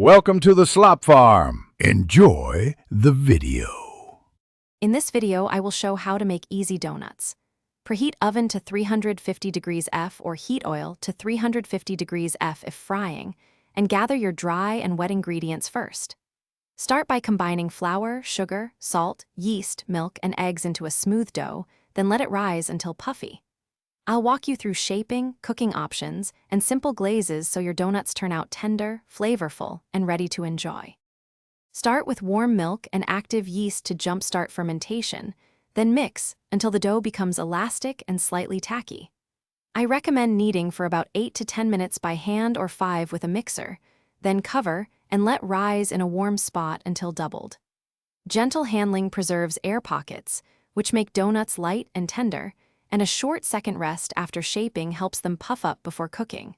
Welcome to the Slop Farm. Enjoy the video. In this video, I will show how to make easy donuts. Preheat oven to 350 degrees F or heat oil to 350 degrees F if frying, and gather your dry and wet ingredients first. Start by combining flour, sugar, salt, yeast, milk, and eggs into a smooth dough, then let it rise until puffy. I'll walk you through shaping, cooking options, and simple glazes so your donuts turn out tender, flavorful, and ready to enjoy. Start with warm milk and active yeast to jumpstart fermentation, then mix until the dough becomes elastic and slightly tacky. I recommend kneading for about 8 to 10 minutes by hand or 5 with a mixer, then cover and let rise in a warm spot until doubled. Gentle handling preserves air pockets, which make donuts light and tender, and a short second rest after shaping helps them puff up before cooking.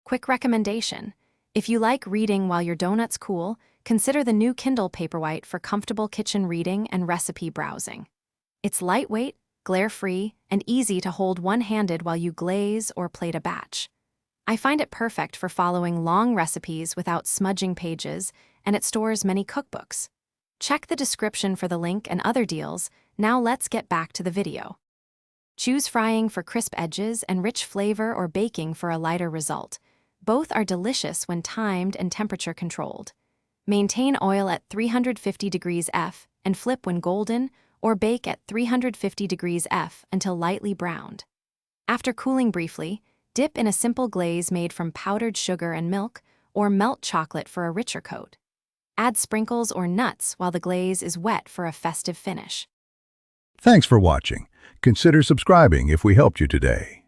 Quick recommendation: if you like reading while your donuts cool, consider the new Kindle Paperwhite for comfortable kitchen reading and recipe browsing. It's lightweight, glare-free, and easy to hold one-handed while you glaze or plate a batch. I find it perfect for following long recipes without smudging pages, and it stores many cookbooks. Check the description for the link and other deals. Now let's get back to the video. Choose frying for crisp edges and rich flavor or baking for a lighter result. Both are delicious when timed and temperature controlled. Maintain oil at 350 degrees F and flip when golden, or bake at 350 degrees F until lightly browned. After cooling briefly, dip in a simple glaze made from powdered sugar and milk, or melt chocolate for a richer coat. Add sprinkles or nuts while the glaze is wet for a festive finish. Thanks for watching. Consider subscribing if we helped you today.